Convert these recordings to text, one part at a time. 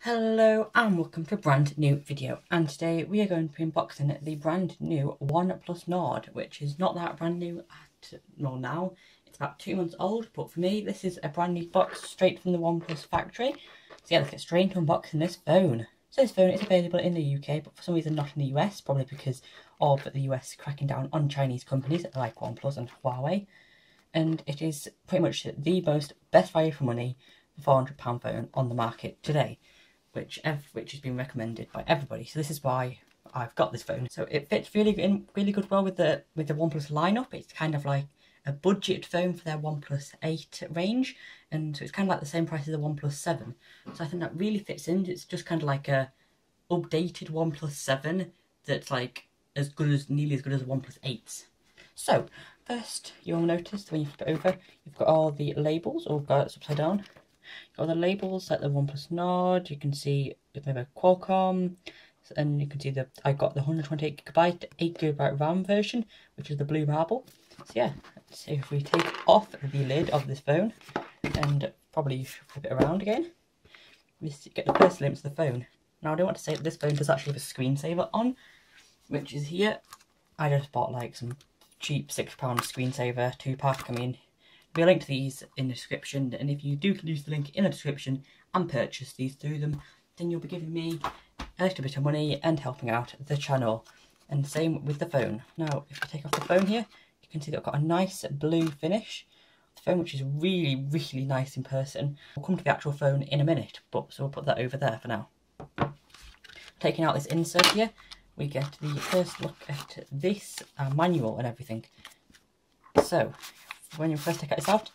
Hello and welcome to a brand new video, and today we are going to be unboxing the brand new OnePlus Nord, which is not that brand new now. It's about 2 months old, but for me this is a brand new box straight from the OnePlus factory. So yeah, let's get straight into unboxing this phone. So this phone is available in the UK, but for some reason not in the US, probably because of the US cracking down on Chinese companies like OnePlus and Huawei. And it is pretty much the most best value for money £400 phone on the market today, which has been recommended by everybody. So this is why I've got this phone. So it fits really good well with the OnePlus lineup. It's kind of like a budget phone for their OnePlus 8 range, and so it's kind of like the same price as the OnePlus 7. So I think that really fits in. It's just kind of like a updated OnePlus 7 that's like nearly as good as OnePlus 8's. So first, you'll notice when you flip it over, you've got all the labels all got upside down. Got the labels like the OnePlus Nord. You can see it's made by Qualcomm, and you can see that I got the 128GB 8GB RAM version, which is the blue marble. So yeah, let's see if we take off the lid of this phone and probably flip it around again. We get the first glimpse of the phone. Now I don't want to say that this phone does actually have a screensaver on, which is here. I just bought like some cheap £6 screensaver 2-pack. I mean, there'll be a link to these in the description, and if you do use the link in the description and purchase these through them, then you'll be giving me a little bit of money and helping out the channel. And same with the phone. Now, if you take off the phone here, you can see that I've got a nice blue finish. The phone, which is really nice in person. We'll come to the actual phone in a minute, but so we'll put that over there for now. Taking out this insert here, we get the first look at this manual and everything. So when you first take this out,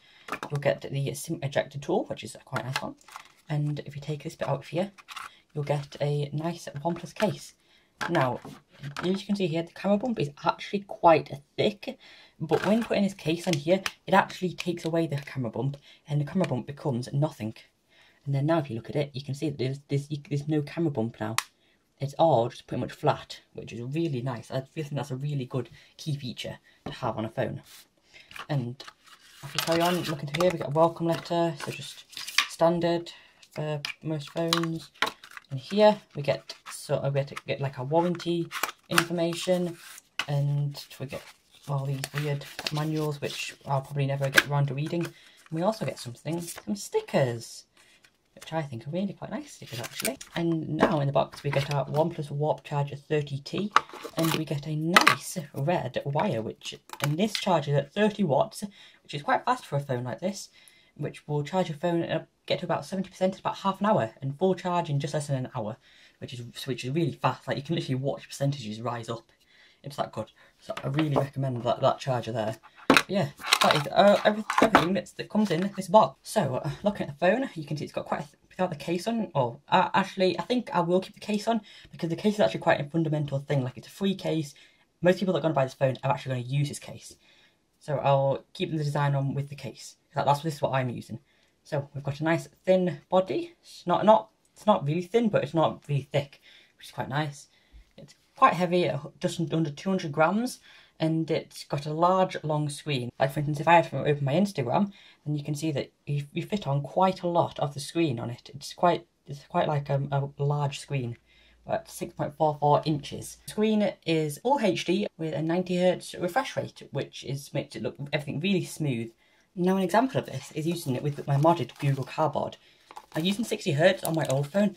you'll get the SIM ejector tool, which is a quite nice one. And if you take this bit out here, you'll get a nice OnePlus case. Now, as you can see here, the camera bump is actually quite thick, but when putting this case on here, it actually takes away the camera bump, and the camera bump becomes nothing. And then now if you look at it, you can see that there's no camera bump now. It's all just pretty much flat, which is really nice. I think that's a really good key feature to have on a phone. And if we carry on looking through here, we get a welcome letter, so just standard for most phones. And here we get like a warranty information, and we get all these weird manuals which I'll probably never get around to reading. And we also get some stickers, which I think are really quite nice stickers actually. And now in the box we get our OnePlus Warp Charger 30T, and we get a nice red wire, which in this charges at 30 watts, which is quite fast for a phone like this, which will charge your phone and get to about 70% in about half an hour, and full charge in just less than an hour, which is really fast. Like, you can literally watch percentages rise up. It's that good. So I really recommend that charger there. But yeah, that is everything that comes in this box. So looking at the phone, you can see it's got quite without the case on. Or actually, I think I will keep the case on, because the case is actually quite a fundamental thing. Like, it's a free case. Most people that are going to buy this phone are actually going to use this case. So I'll keep the design on with the case. This is what I'm using. So we've got a nice thin body. It's not really thin, but it's not really thick, which is quite nice. It's quite heavy, just under 200 grams, and it's got a large, long screen. Like, for instance, if I had to open my Instagram, then you can see that you fit on quite a lot of the screen on it. It's quite like a large screen, at 6.44 inches. The screen is all HD with a 90Hz refresh rate, which makes it look everything really smooth. Now, an example of this is using it with my modded Google Cardboard. I'm using 60Hz on my old phone.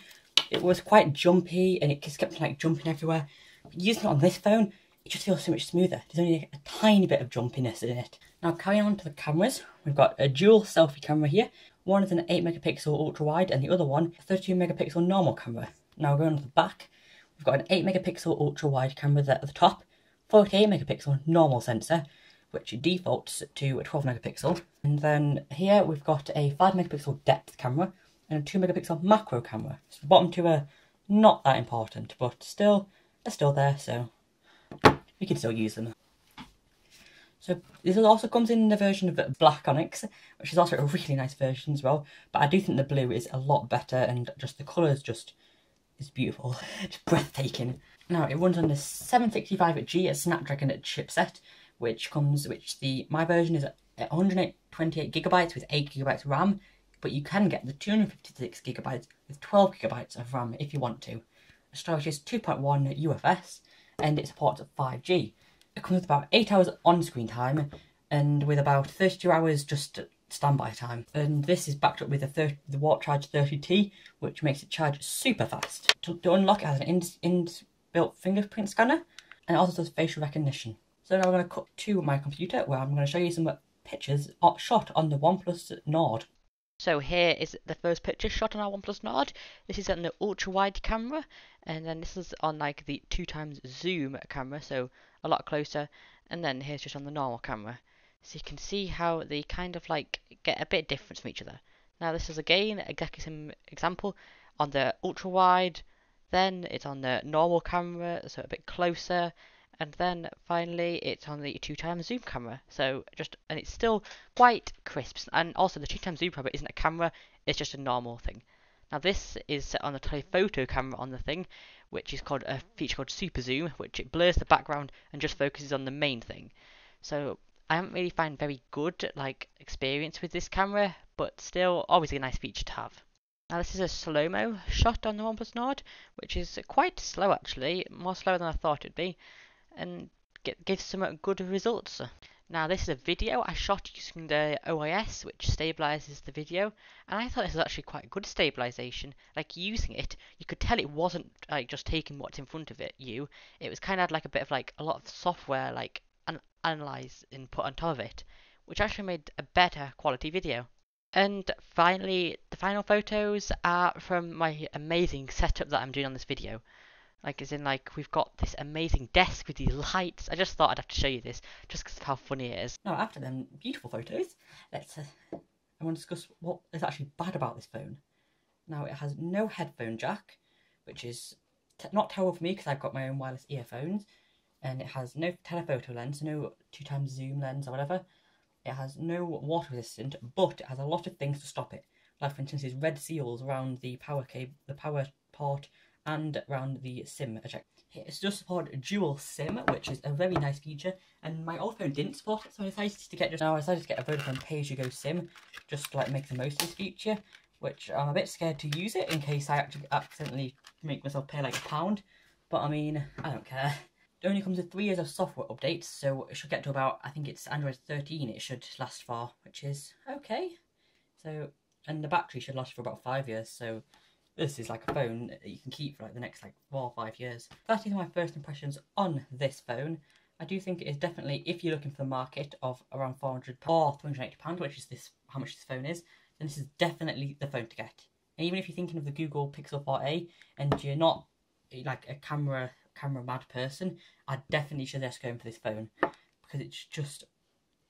It was quite jumpy, and it just kept like jumping everywhere. But using it on this phone, it just feels so much smoother. There's only a tiny bit of jumpiness in it. Now, carrying on to the cameras, we've got a dual selfie camera here. One is an 8MP ultra wide, and the other one a 32MP normal camera. Now, going on to the back, we've got an 8MP ultra wide camera there at the top, 48MP normal sensor, which defaults to a 12MP. And then here we've got a 5MP depth camera and a 2MP macro camera. So the bottom two are not that important, but still, they're still there, so we can still use them. So this also comes in the version of Black Onyx, which is also a really nice version as well. But I do think the blue is a lot better, and just the colours is beautiful. It's breathtaking. Now, it runs on the 765G Snapdragon chipset, my version is 128GB with 8GB RAM. but you can get the 256GB with 12GB of RAM if you want to. The storage is 2.1 UFS and it supports 5G. It comes with about 8 hours on-screen time and with about 32 hours just standby time. And this is backed up with the Warp Charge 30T, which makes it charge super fast. To unlock, it has an inbuilt fingerprint scanner and it also does facial recognition. So now we're going to cut to my computer where I'm going to show you some pictures shot on the OnePlus Nord. So here is the first picture shot on our OnePlus Nord. This is on the ultra wide camera, and then this is on like the 2x zoom camera, so a lot closer. And then here's just on the normal camera. So you can see how they kind of like get a bit different from each other. Now this is again exactly the same example on the ultra wide, then it's on the normal camera, so a bit closer, and then finally it's on the 2x zoom camera. And it's still quite crisp. And also the 2x zoom camera isn't a camera, it's just a normal thing. Now this is set on the telephoto camera on the thing, which is called a feature called super zoom, which it blurs the background and just focuses on the main thing. So I haven't really found very good experience with this camera, but still always a nice feature to have. Now this is a slow-mo shot on the OnePlus Nord, which is quite slow actually, more slower than I thought it'd be, and gives some good results. Now this is a video I shot using the OIS, which stabilizes the video, and I thought this was actually quite good stabilization. Like using it, you could tell it wasn't like just taking what's in front of it. It was kind of like a bit of like a lot of software like analyze and put on top of it, which actually made a better quality video. And finally, the final photos are from my amazing setup that I'm doing on this video. Like, as in, like, we've got this amazing desk with these lights. I just thought I'd have to show you this, just because of how funny it is. Now, after them beautiful photos, I want to discuss what is actually bad about this phone. Now, it has no headphone jack, which is not terrible for me because I've got my own wireless earphones. And it has no telephoto lens, no 2x zoom lens or whatever. It has no water resistant, but it has a lot of things to stop it. Like, for instance, these red seals around the power cable, the power port, and around the SIM ejector. It does support dual SIM, which is a very nice feature, and my old phone didn't support it, so I decided to get a Vodafone pay-as-you-go SIM, just to like make the most of this feature, which I'm a bit scared to use it in case I actually accidentally make myself pay like £1, but I mean, I don't care. It only comes with 3 years of software updates, so it should get to about, I think it's Android 13 it should last for, which is okay. So, and the battery should last for about 5 years, so this is like a phone that you can keep for like the next like 4 or 5 years. That is my first impressions on this phone. I do think it is definitely, if you're looking for the market of around £400 or £380, which is how much this phone is, then this is definitely the phone to get. And even if you're thinking of the Google Pixel 4a and you're not like a camera mad person, I definitely suggest going for this phone because it's just,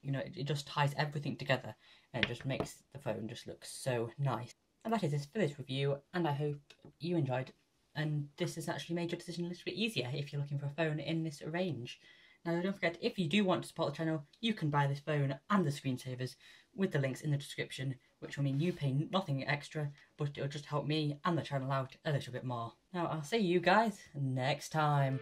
it just ties everything together and it just makes the phone just look so nice. And that is it for this review, and I hope you enjoyed. And this has actually made your decision a little bit easier if you're looking for a phone in this range. Now, don't forget, if you do want to support the channel, you can buy this phone and the screensavers with the links in the description, which will mean you pay nothing extra, but it'll just help me and the channel out a little bit more. Now, I'll see you guys next time.